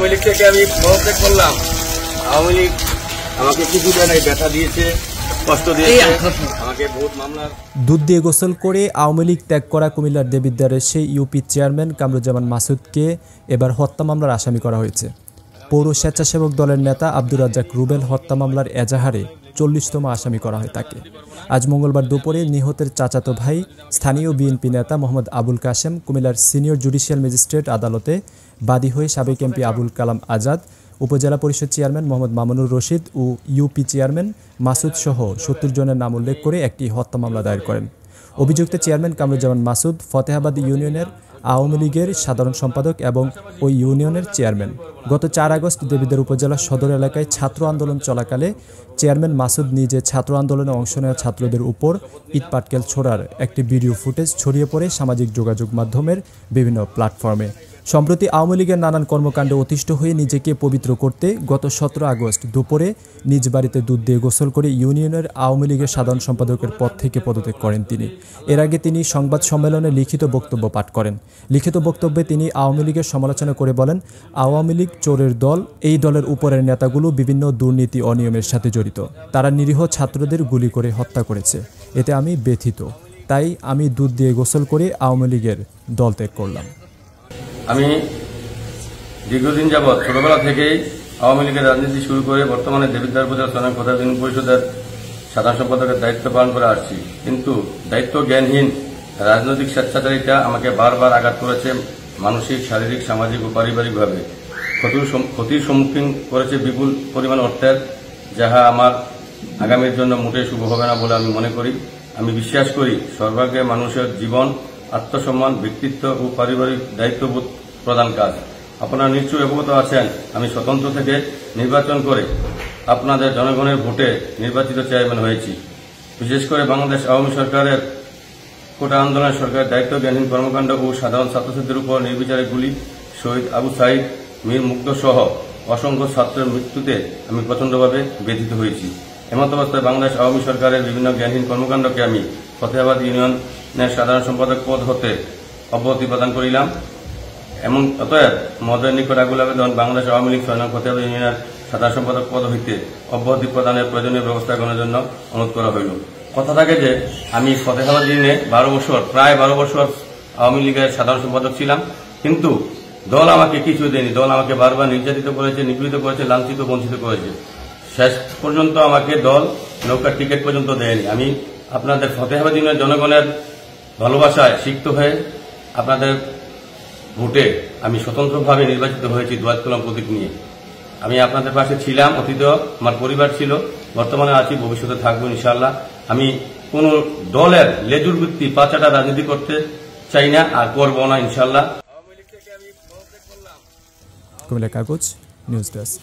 আওয়ামী লীগ থেকে আমি পদত্যাগ করলাম। আওয়ামী লীগ আমাকে কিছু দেয় নাই, ব্যথা দিয়েছে, কষ্ট দিয়েছে, আমাকে বহুত মামলার। দুধ দিয়ে গোসল করে আওয়ামী লীগ ত্যাগ করা কুমিল্লার দেবিদ্বারের সেই ইউপি চেয়ারম্যান কামরুজ্জামান মাসুদকে এবার হত্যা মামলার আসামি করা হয়েছে। পৌর স্বেচ্ছাসেবক দলের নেতা আব্দুর রাজ্জাক রুবেল হত্যা মামলার এজাহারে 40তম আসামি করা হয় তাকে। আজ মঙ্গলবার দুপুরে নিহতের চাচাতো ভাই স্থানীয় বিএনপি নেতা মোহাম্মদ আবুল কাশেম কুমিল্লার সিনিয়র জুডিশিয়াল ম্যাজিস্ট্রেট আদালতে বাদী হয়ে সাবেক এমপি আবুল কালাম আজাদ, উপজেলা পরিষদ চেয়ারম্যান মোহাম্মদ মামুনুর রশিদ ও ইউপি চেয়ারম্যান মাসুদ সহ 70 জনের নাম উল্লেখ করে একটি হত্যা মামলা দায়ের করেন। অভিযুক্ত চেয়ারম্যান কামরুজ্জামান মাসুদ ফতেহাবাদ ইউনিয়নের আওয়ামী লীগের সাধারণ সম্পাদক এবং ওই ইউনিয়নের চেয়ারম্যান। গত 4 আগস্ট দেবিদ্বার উপজেলা সদর এলাকায় ছাত্র আন্দোলন চলাকালে চেয়ারম্যান মাসুদ নিজে ছাত্র আন্দোলনে অংশ নেওয়া ছাত্রদের উপর ইট পাটকেল ছোড়ার একটি ভিডিও ফুটেজ ছড়িয়ে পড়ে সামাজিক যোগাযোগ মাধ্যমের বিভিন্ন প্ল্যাটফর্মে। সম্প্রতি আওয়ামী লীগের নানান কর্মকাণ্ডে অতিষ্ঠ হয়ে নিজেকে পবিত্র করতে গত 17 আগস্ট দুপুরে নিজ বাড়িতে দুধ দিয়ে গোসল করে ইউনিয়নের আওয়ামী লীগের সাধারণ সম্পাদকের পদ থেকে পদত্যাগ করেন তিনি। এর আগে তিনি সংবাদ সম্মেলনে লিখিত বক্তব্য পাঠ করেন। লিখিত বক্তব্যে তিনি আওয়ামী লীগের সমালোচনা করে বলেন, আওয়ামী লীগ চোরের দল, এই দলের উপরের নেতাগুলো বিভিন্ন দুর্নীতি অনিয়মের সাথে জড়িত। তারা নিরীহ ছাত্রদের গুলি করে হত্যা করেছে। এতে আমি ব্যথিত, তাই আমি দুধ দিয়ে গোসল করে আওয়ামী লীগের দল ত্যাগ করলাম। আমি দীর্ঘদিন যাবৎ ছোটবেলা থেকেই আওয়ামী লীগের রাজনীতি শুরু করে বর্তমানে দেবিদ্বার উপজেলা শ্রমিক কল্যাণ ইউনিয়ন পরিষদের সাধারণ সম্পাদকের দায়িত্ব পালন করে আসছি। কিন্তু দায়িত্ব জ্ঞানহীন রাজনৈতিক স্বেচ্ছাচারিতা আমাকে বারবার আঘাত করেছে, মানসিক, শারীরিক, সামাজিক ও পারিবারিকভাবে ক্ষতির সম্মুখীন করেছে বিপুল পরিমাণ অর্থের, যাহা আমার আগামীর জন্য মোটেই শুভ হবে না বলে আমি মনে করি। আমি বিশ্বাস করি সর্বাগ্রে মানুষের জীবন, আত্মসম্মান, ব্যক্তিত্ব ও পারিবারিক দায়িত্ববোধ প্রধান কাজ। আপনারা নিশ্চয়ই অবগত আছেন, আমি স্বতন্ত্র থেকে নির্বাচন করে আপনাদের জনগণের ভোটে নির্বাচিত চেয়ারম্যান হয়েছি। বিশেষ করে বাংলাদেশ আওয়ামী সরকারের কোটা আন্দোলনের সরকারের দায়িত্ব জ্ঞানহীন কর্মকাণ্ড ও সাধারণ ছাত্রছাত্রীদের উপর নির্বিচারে গুলি, শহীদ আবু সাইদ, মীর মুগ্ধ সহ অসংখ্য ছাত্রের মৃত্যুতে আমি প্রচণ্ডভাবে ব্যথিত হয়েছি। এমত অবস্থায় বাংলাদেশ আওয়ামী সরকারের বিভিন্ন জ্ঞানহীন কর্মকাণ্ডকে আমি ফতেহাবাদ ইউনিয়নের সাধারণ সম্পাদক পদ হতে অব্যাহতি প্রদান করিলাম। এমন অতএব মহোদয়ের নিকট আকুল আবেদন, বাংলাদেশ আওয়ামী লীগ ফতেহাবাদ ইউনিয়নের সাধারণ সম্পাদক পদ হইতে অব্যাহতি প্রদানের প্রয়োজনীয় ব্যবস্থা গ্রহণের জন্য অনুরোধ করা হইল। কথা থাকে যে আমি ফতেহাবাদ ইউনিয়নে প্রায় 12 বছর আওয়ামী লীগের সাধারণ সম্পাদক ছিলাম, কিন্তু দল আমাকে কিছু দেয়নি। দল আমাকে বারবার নির্যাতিত করেছে, নিপীড়িত করেছে, লাঞ্ছিত, বঞ্চিত করেছে। শেষ পর্যন্ত আমাকে দল নৌকার টিকিট পর্যন্ত দেয়নি। আমি আপনাদের ফতেহাবাদ ইউনিয়নের জনগণের ভালোবাসায় সিক্ত হয়ে আপনাদের ভোটে আমি স্বতন্ত্রভাবে নির্বাচিত হয়েছি দোয়াত কলম প্রতীক নিয়ে। আমি আপনাদের পাশে ছিলাম, অতীতেও আমার পরিবার ছিল, বর্তমানে আছি, ভবিষ্যতে থাকবো ইনশাআল্লাহ। আমি কোন দলের লেজুর ভিত্তি পাচাটা রাজনীতি করতে চাই না আর করবো না ইনশাআল্লাহ। কুমিল্লা কাগজ নিউজ ডেস্ক।